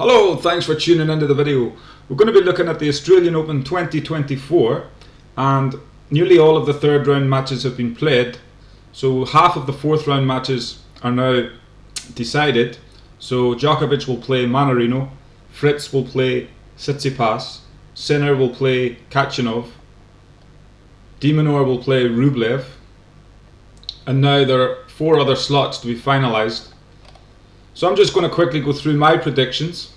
Hello, thanks for tuning into the video. We're going to be looking at the Australian Open 2024, and nearly all of the third round matches have been played. So half of the fourth round matches are now decided. So Djokovic will play Mannarino, Fritz will play Tsitsipas, Sinner will play Khachanov, de Minaur will play Rublev, and now there are 4 other slots to be finalised. So I'm just going to quickly go through my predictions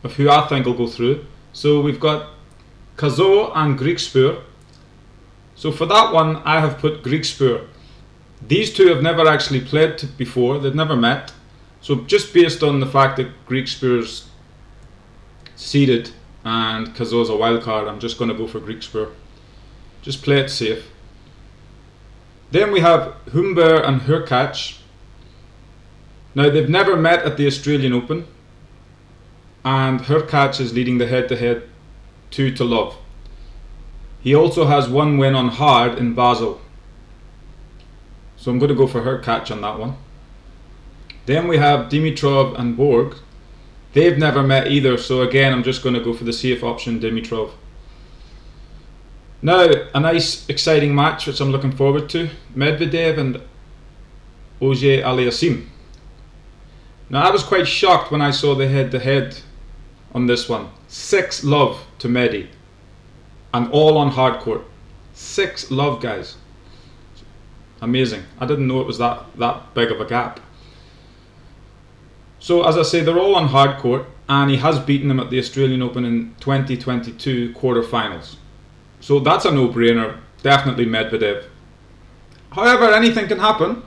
of who I think will go through. So we've got Cazaux and Griekspoor. So for that one I have put Griekspoor. These two have never actually played before, they've never met. So just based on the fact that Griekspoor's seeded and Cazaux's a wild card, I'm just going to go for Griekspoor. Just play it safe. Then we have Humbert and Hurkacz. Now they've never met at the Australian Open, and Hurkacz is leading the head-to-head 2-love. He also has 1 win on hard in Basel. So I'm going to go for Hurkacz on that one. Then we have Dimitrov and Borg. They've never met either, so again I'm just going to go for the safe option, Dimitrov. Now a nice exciting match which I'm looking forward to, Medvedev and Auger-Aliassime. Now I was quite shocked when I saw the head-to-head on this one. 6-love to Medi, and all on hard court. 6-love, guys. Amazing. I didn't know it was that big of a gap. So as I say, they're all on hard court, and he has beaten them at the Australian Open in 2022 quarterfinals. So that's a no-brainer. Definitely Medvedev. However, anything can happen.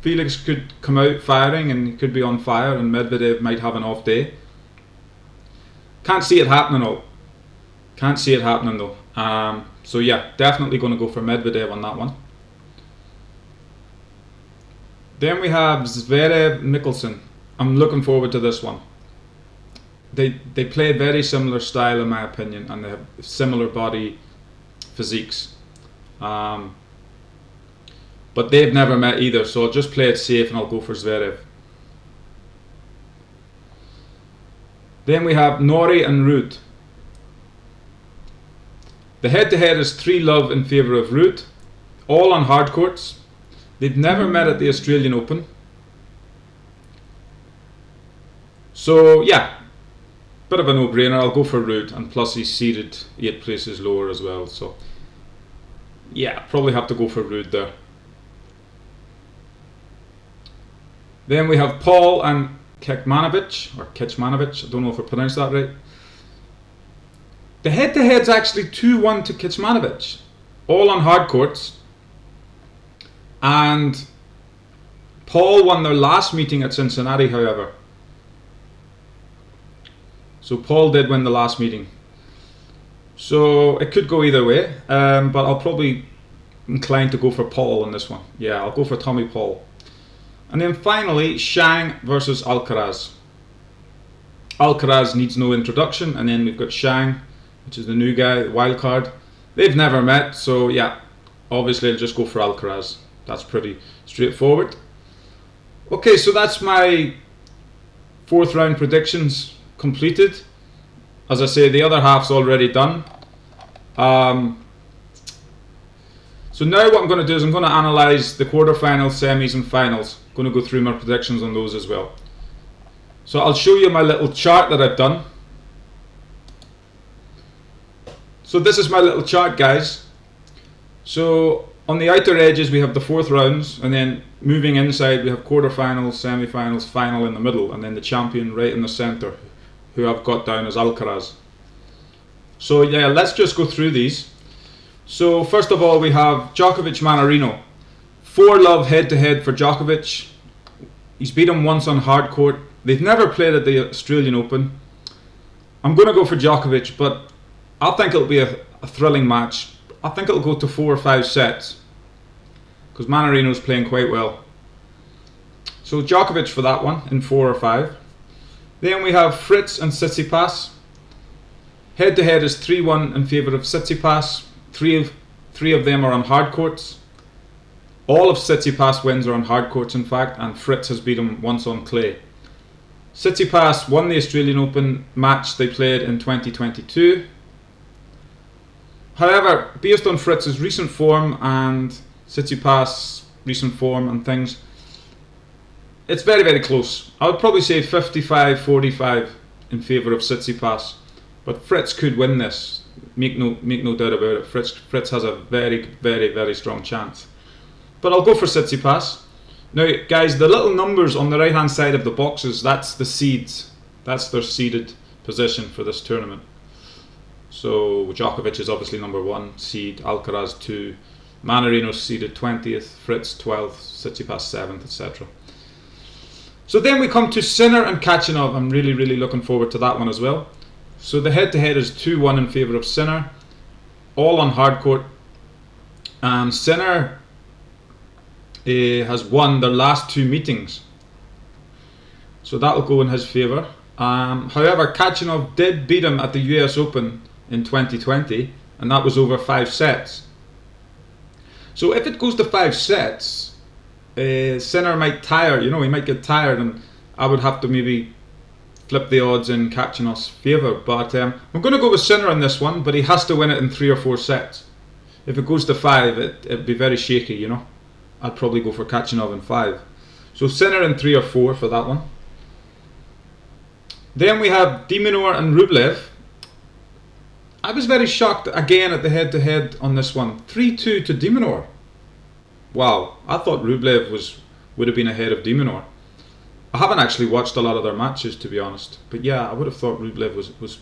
Felix could come out firing and he could be on fire, and Medvedev might have an off day. Can't see it happening though. So yeah, definitely going to go for Medvedev on that one. Then we have Zverev Mickelson. I'm looking forward to this one. They play a very similar style in my opinion, and they have similar body physiques. But they've never met either, so I'll just play it safe and I'll go for Zverev. Then we have Norrie and Ruud. The head-to-head is 3-love in favour of Ruud, all on hard courts. They've never met at the Australian Open. So yeah, bit of a no-brainer. I'll go for Ruud, and plus he's seeded 8 places lower as well. So yeah, probably have to go for Ruud there. Then we have Paul and Kecmanovic, I don't know if I pronounced that right. The head-to-head's actually 2-1 to Kecmanovic, all on hard courts. And Paul won their last meeting at Cincinnati, however. So Paul did win the last meeting. So it could go either way, but I'll probably incline to go for Paul on this one. Yeah, I'll go for Tommy Paul. And then finally, Shang versus Alcaraz. Alcaraz needs no introduction, and then we've got Shang, which is the new guy, the wild card. They've never met, so yeah, obviously I'll just go for Alcaraz. That's pretty straightforward. Okay, so that's my 4th round predictions completed. As I say, the other half's already done. So now what I'm going to do is I'm going to analyse the quarterfinals, semis and finals. I'm going to go through my predictions on those as well. So I'll show you my little chart that I've done. So this is my little chart, guys. So on the outer edges we have the 4th rounds, and then moving inside we have quarterfinals, semi-finals, final in the middle, and then the champion right in the centre, who I've got down as Alcaraz. So yeah, let's just go through these. So first of all we have Djokovic Mannarino. 4-love head-to-head for Djokovic. He's beat him once on hard court. They've never played at the Australian Open. I'm going to go for Djokovic, but I think it'll be a thrilling match. I think it'll go to 4 or 5 sets, because Mannarino's playing quite well. So Djokovic for that one in 4 or 5. Then we have Fritz and Tsitsipas. Head-to-head is 3-1 in favour of Tsitsipas. Three of them are on hard courts. All of Tsitsipas wins are on hard courts, in fact, and Fritz has beat him once on clay. Tsitsipas won the Australian Open match they played in 2022. However, based on Fritz's recent form and Tsitsipas' recent form and things, it's very, very close. I would probably say 55-45 in favour of Tsitsipas. But Fritz could win this. Make no doubt about it. Fritz has a very, very, very strong chance. But I'll go for Tsitsipas. Now, guys, the little numbers on the right-hand side of the boxes, that's the seeds. That's their seeded position for this tournament. So Djokovic is obviously number 1 seed, Alcaraz 2, Manarino's seeded 20th, Fritz 12th, Tsitsipas 7th, etc. So then we come to Sinner and Khachanov. I'm really, really looking forward to that one as well. So the head-to-head is 2-1 in favour of Sinner, all on hard court. Sinner has won their last 2 meetings, so that will go in his favour. However, Khachanov did beat him at the US Open in 2020, and that was over 5 sets. So if it goes to 5 sets, Sinner might tire, he might get tired, and I would have to maybe flip the odds in Khachanov's favour. But I'm going to go with Sinner on this one, but he has to win it in 3 or 4 sets. If it goes to 5, it'd be very shaky, I'd probably go for Khachanov in 5. So Sinner in 3 or 4 for that one. Then we have de Minaur and Rublev. I was very shocked again at the head-to-head on this one. 3-2 to de Minaur. Wow, I thought Rublev would have been ahead of de Minaur. I haven't actually watched a lot of their matches, to be honest. But yeah, I would have thought Rublev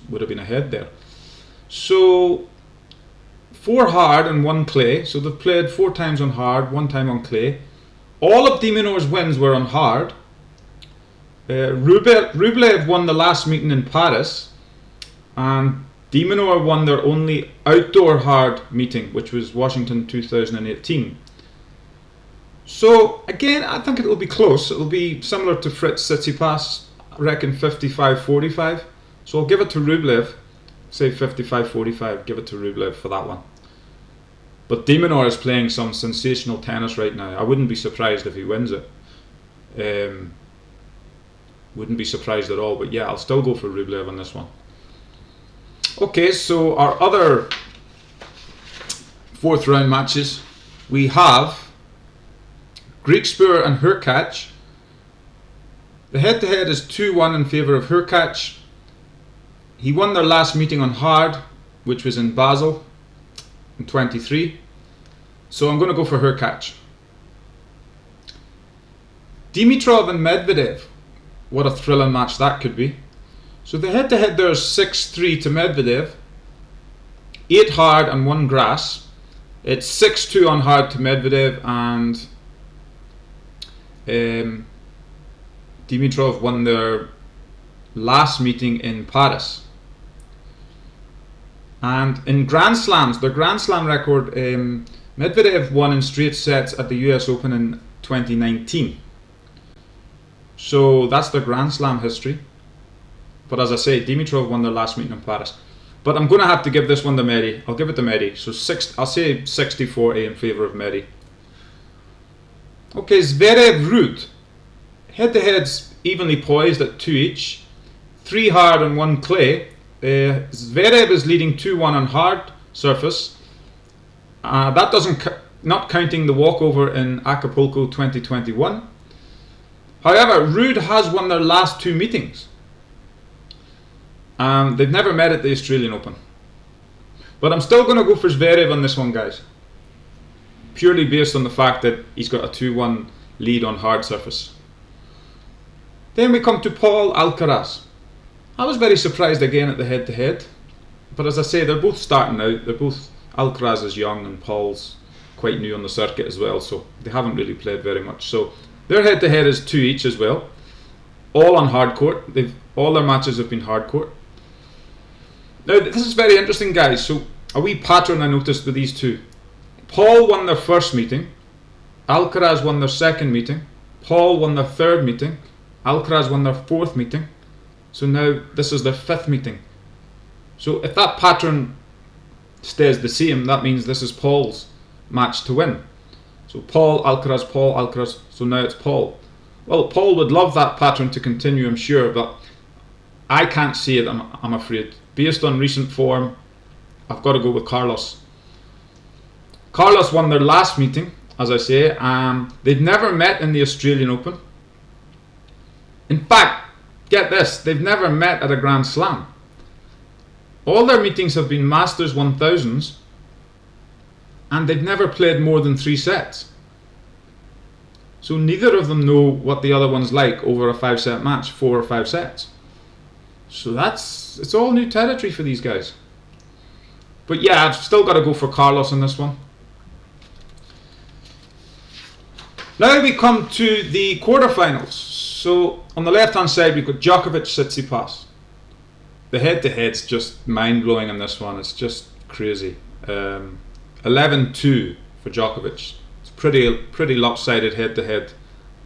would have been ahead there. So 4 hard and 1 clay. So they've played 4 times on hard, 1 time on clay. All of de Minaur's wins were on hard. Rublev won the last meeting in Paris, and de Minaur won their only outdoor hard meeting, which was Washington 2018. So again, I think it'll be close. It'll be similar to Fritz Tsitsipas. I reckon 55-45. So I'll give it to Rublev. Say 55-45. Give it to Rublev for that one. But de Minaur is playing some sensational tennis right now. I wouldn't be surprised if he wins it. Wouldn't be surprised at all. But yeah, I'll still go for Rublev on this one. Okay, so our other 4th round matches, we have Griekspoor and Hurkacz. The head-to-head is 2-1 in favour of Hurkacz. He won their last meeting on hard, which was in Basel in 23. So I'm going to go for Hurkacz. Dimitrov and Medvedev. What a thrilling match that could be. So the head-to-head there is 6-3 to Medvedev. 8 hard and 1 grass. It's 6-2 on hard to Medvedev, and Dimitrov won their last meeting in Paris. And in Grand Slams, their Grand Slam record, Medvedev won in straight sets at the US Open in 2019. So that's their Grand Slam history. But as I say, Dimitrov won their last meeting in Paris. But I'm going to have to give this one to Medi. I'll give it to Medi. So I'll say 60-40 in favour of Medi. Okay, Zverev-Ruud. Head-to-head's evenly poised at 2 each. 3 hard and 1 clay. Zverev is leading 2-1 on hard surface. That not counting the walkover in Acapulco 2021. However, Ruud has won their last 2 meetings. They've never met at the Australian Open. But I'm still going to go for Zverev on this one, guys. Purely based on the fact that he's got a 2-1 lead on hard surface. Then we come to Paul Alcaraz. I was very surprised again at the head-to-head. But as I say, they're both starting out. Alcaraz is young and Paul's quite new on the circuit as well. So they haven't really played very much. So their head-to-head is 2 each as well. All on hard court. All their matches have been hard court. Now this is very interesting, guys. So a wee pattern I noticed with these two. Paul won their first meeting. Alcaraz won their second meeting. Paul won their third meeting. Alcaraz won their fourth meeting. So now this is their 5th meeting. So if that pattern stays the same, that means this is Paul's match to win. So Paul, Alcaraz, so now it's Paul. Well, Paul would love that pattern to continue, I'm sure, but I can't see it, I'm afraid. Based on recent form, I've got to go with Carlos. Carlos won their last meeting, as I say. They've never met in the Australian Open. In fact, get this, they've never met at a Grand Slam. All their meetings have been Masters 1000s, and they've never played more than 3 sets. So neither of them know what the other one's like over a 5-set match, 4 or 5 sets. So it's all new territory for these guys. But yeah, I've still got to go for Carlos on this one. Now we come to the quarterfinals. So on the left hand side we've got Djokovic, Tsitsipas. The head-to-head's just mind-blowing in this one. It's just crazy. 11-2 for Djokovic. It's pretty lopsided head-to-head.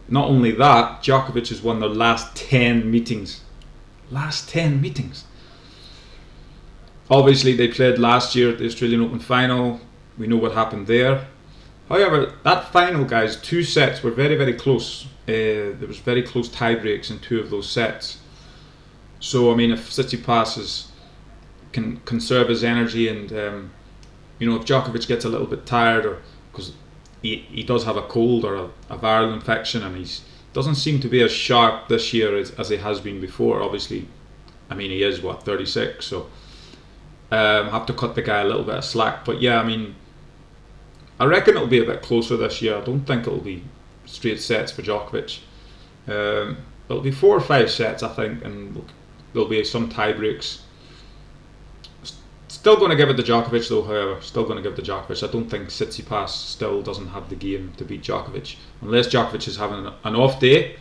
Not only that, Djokovic has won their last 10 meetings. Last 10 meetings. Obviously they played last year at the Australian Open final. We know what happened there. However, that final, guys, 2 sets were very, very close. There was very close tie breaks in 2 of those sets. So I mean, if Tsitsipas can conserve his energy, and if Djokovic gets a little bit tired, or because he does have a cold or a viral infection, and he doesn't seem to be as sharp this year as he has been before. Obviously, I mean, he is 36, so have to cut the guy a little bit of slack. But yeah, I mean, I reckon it'll be a bit closer this year. I don't think it'll be straight sets for Djokovic. It'll be 4 or 5 sets, I think, and there'll be some tie breaks. Still going to give it to Djokovic though, however. Still going to give it to Djokovic. I don't think Tsitsipas still doesn't have the game to beat Djokovic. Unless Djokovic is having an off day,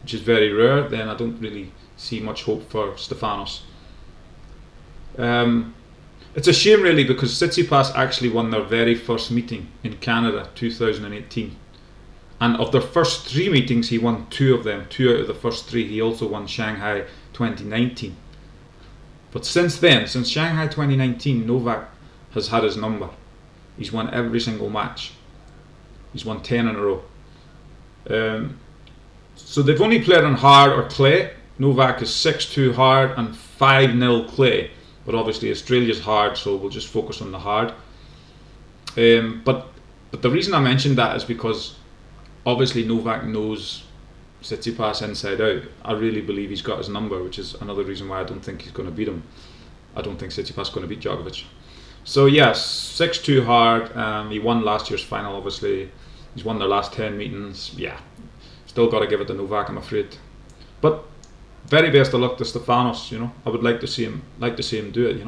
which is very rare, then I don't really see much hope for Stefanos. It's a shame really, because Tsitsipas actually won their very first meeting in Canada 2018. And of their first 3 meetings, he won 2 of them. 2 out of the first 3. He also won Shanghai 2019. But since then, since Shanghai 2019, Novak has had his number. He's won every single match. He's won 10 in a row. So they've only played on hard or clay. Novak is 6-2 hard and 5-0 clay. But obviously Australia's hard, so we'll just focus on the hard. But the reason I mentioned that is because obviously Novak knows Tsitsipas inside out. I really believe he's got his number, which is another reason why I don't think he's going to beat him. I don't think Tsitsipas is going to beat Djokovic. So yes, 6-2 hard. He won last year's final, obviously. He's won their last 10 meetings. Yeah, still got to give it to Novak, I'm afraid. But very best of luck to Stefanos. I would like to see him do it.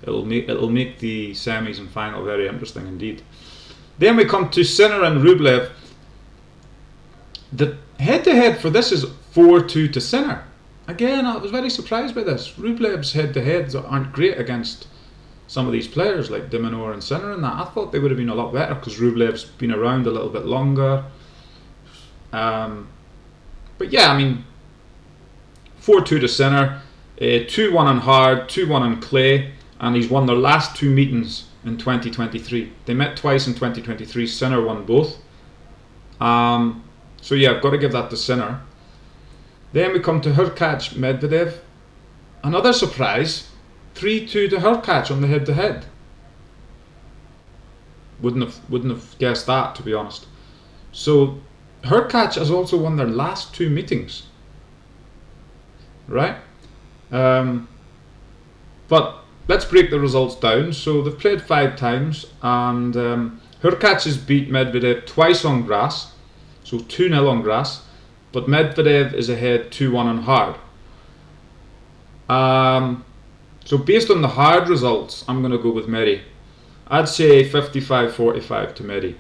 It'll make the semis and final very interesting indeed. Then we come to Sinner and Rublev. The head-to-head for this is 4-2 to Sinner. Again, I was very surprised by this. Rublev's head-to-heads aren't great against some of these players like de Minaur and Sinner and that. I thought they would have been a lot better because Rublev's been around a little bit longer. But yeah, I mean, 4-2 to Sinner, 2-1 on hard, 2-1 on clay, and he's won their last 2 meetings in 2023. They met twice in 2023. Sinner won both. So yeah, I've got to give that to Sinner. Then we come to Hurkacz Medvedev. Another surprise, 3-2 to Hurkacz on the head-to-head. Wouldn't have guessed that, to be honest. So Hurkacz has also won their last 2 meetings. Right? But let's break the results down. So they've played 5 times, and Hurkacz has beat Medvedev twice on grass. So 2-0 on grass, but Medvedev is ahead 2-1 on hard. So based on the hard results, I'm going to go with Medi. I'd say 55-45 to Medi.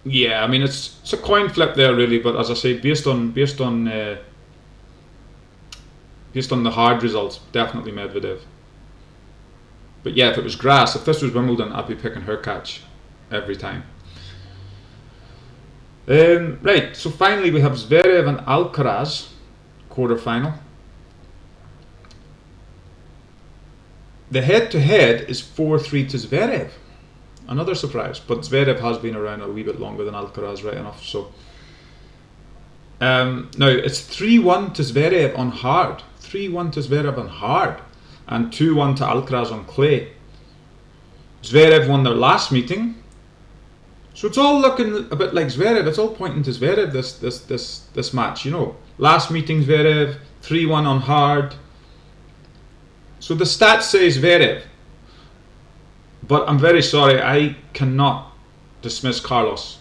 Yeah, I mean it's a coin flip there really, but as I say, based on the hard results, definitely Medvedev. But yeah, if it was grass, if this was Wimbledon, I'd be picking Hurkacz every time. Right, so finally we have Zverev and Alcaraz quarter-final. The head-to-head is 4-3 to Zverev. Another surprise, but Zverev has been around a wee bit longer than Alcaraz, right enough. So Now it's 3-1 to Zverev on hard. 3-1 to Zverev on hard. And 2-1 to Alcaraz on clay. Zverev won their last meeting. So it's all looking a bit like Zverev. It's all pointing to Zverev, this match, you know. Last meeting Zverev, 3-1 on hard. So the stats say Zverev. But I'm very sorry, I cannot dismiss Carlos.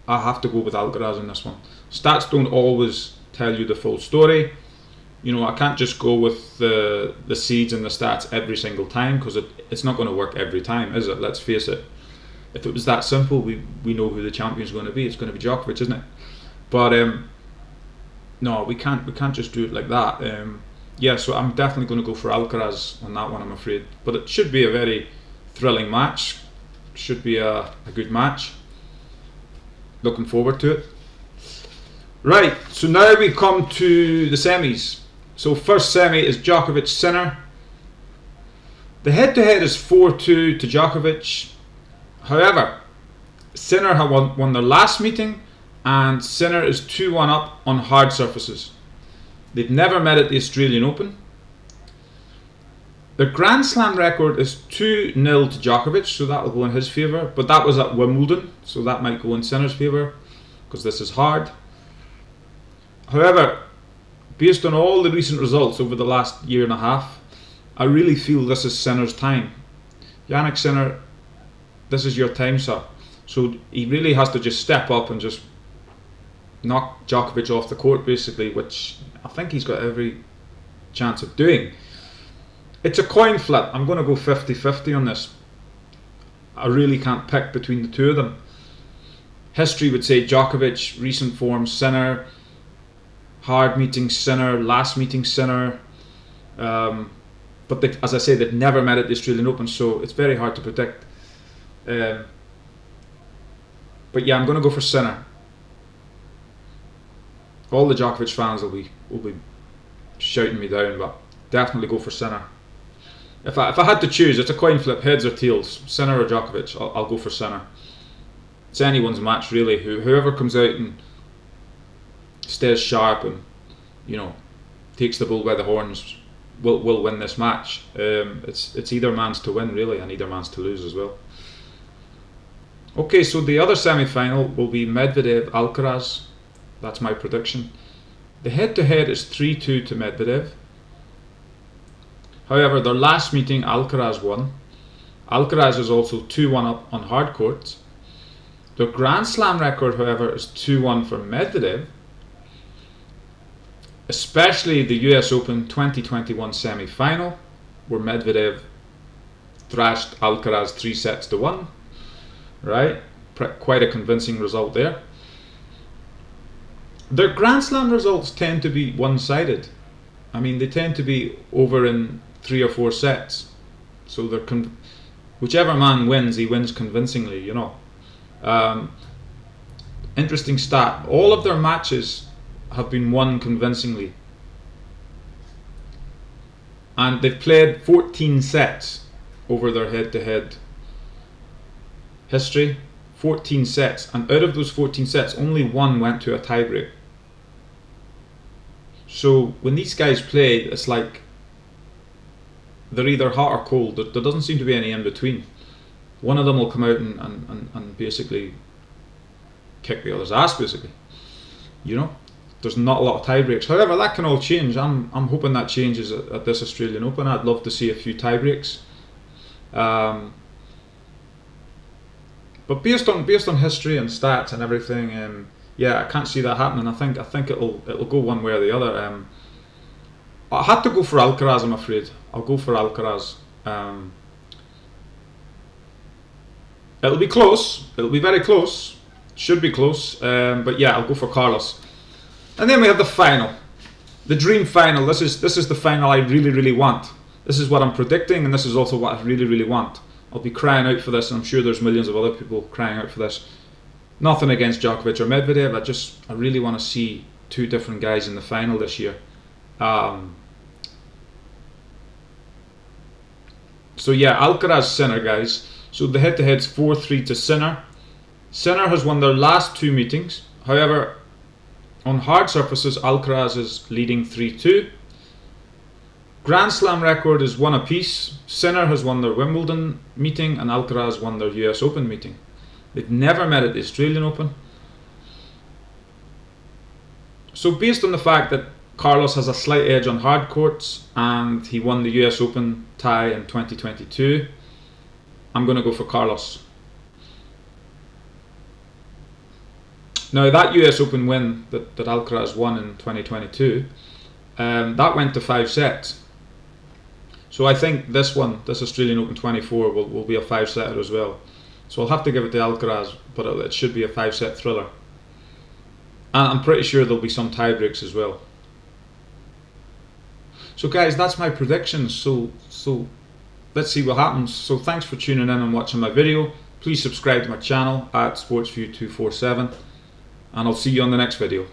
I have to go with Alcaraz in this one. Stats don't always tell you the full story. You know, I can't just go with the seeds and the stats every single time, because it's not going to work every time, is it? Let's face it. If it was that simple, we know who the champion's going to be. It's going to be Djokovic, isn't it? But no, we can't just do it like that. Yeah, so I'm definitely going to go for Alcaraz on that one, I'm afraid. But it should be a very thrilling match. Should be a good match. Looking forward to it. Right, so now we come to the semis. So first semi is Djokovic Sinner. The head-to-head is 4-2 to Djokovic. However, Sinner have won their last meeting, and Sinner is 2-1 up on hard surfaces. They've never met at the Australian Open. Their Grand Slam record is 2-0 to Djokovic, so that will go in his favour. But that was at Wimbledon, so that might go in Sinner's favour, because this is hard. However, based on all the recent results over the last year and a half, I really feel this is Sinner's time. Jannik Sinner, this is your time, sir. So he really has to just step up and just knock Djokovic off the court, basically, which I think he's got every chance of doing. It's a coin flip. I'm going to go 50-50 on this. I really can't pick between the two of them. History would say Djokovic, recent form Sinner, hard meeting Sinner, last meeting Sinner. But as I say, they've never met at the Australian Open, so it's very hard to predict. But yeah, I'm going to go for Sinner. All the Djokovic fans will be shouting me down, but definitely go for Sinner. If I had to choose, it's a coin flip, heads or tails, Sinner or Djokovic. I'll go for Sinner. It's anyone's match, really. Whoever comes out and stays sharp and, you know, takes the bull by the horns will win this match. It's either man's to win, really, and either man's to lose as well. Okay, so the other semi-final will be Medvedev-Alcaraz. That's my prediction. The head-to-head is 3-2 to Medvedev. However, their last meeting, Alcaraz won. Alcaraz is also 2-1 up on hard courts. Their Grand Slam record, however, is 2-1 for Medvedev. Especially the US Open 2021 semi-final, where Medvedev thrashed Alcaraz 3-1. Right? Quite a convincing result there. Their Grand Slam results tend to be one-sided. I mean, they tend to be over in 3 or 4 sets. So they're whichever man wins, he wins convincingly, you know. Interesting stat. All of their matches have been won convincingly. And they've played 14 sets over their head-to-head history. 14 sets. And out of those 14 sets, only one went to a tiebreak. So when these guys play, it's like they're either hot or cold. There doesn't seem to be any in between. One of them will come out and basically kick the other's ass, basically. You know, there's not a lot of tie breaks. However, that can all change. I'm hoping that changes at this Australian Open. I'd love to see a few tie breaks. But based on history and stats and everything, yeah, I can't see that happening. I think it'll go one way or the other. I had to go for Alcaraz, I'm afraid. I'll go for Alcaraz. It'll be close. It'll be very close. Should be close. But yeah, I'll go for Carlos. And then we have the final, the dream final. This is the final I really, really want. This is what I'm predicting, and this is also what I really, really want. I'll be crying out for this, and I'm sure there's millions of other people crying out for this. Nothing against Djokovic or Medvedev. I really want to see two different guys in the final this year. So yeah, Alcaraz Sinner, guys. So the head-to-head's 4-3 to Sinner. Sinner has won their last 2 meetings. However, On hard surfaces, Alcaraz is leading 3-2. Grand Slam record is 1 apiece. Sinner has won their Wimbledon meeting and Alcaraz won their US Open meeting. They've never met at the Australian Open. So based on the fact that Carlos has a slight edge on hard courts and he won the US Open tie in 2022, I'm going to go for Carlos. Now that US Open win that Alcaraz won in 2022, that went to 5 sets. So I think this Australian Open 24 will be a 5-setter as well. So I'll have to give it to Alcaraz, but it should be a 5-set thriller. And I'm pretty sure there'll be some tie breaks as well. So guys, that's my predictions. So let's see what happens. So thanks for tuning in and watching my video. Please subscribe to my channel at SportsView247, and I'll see you on the next video.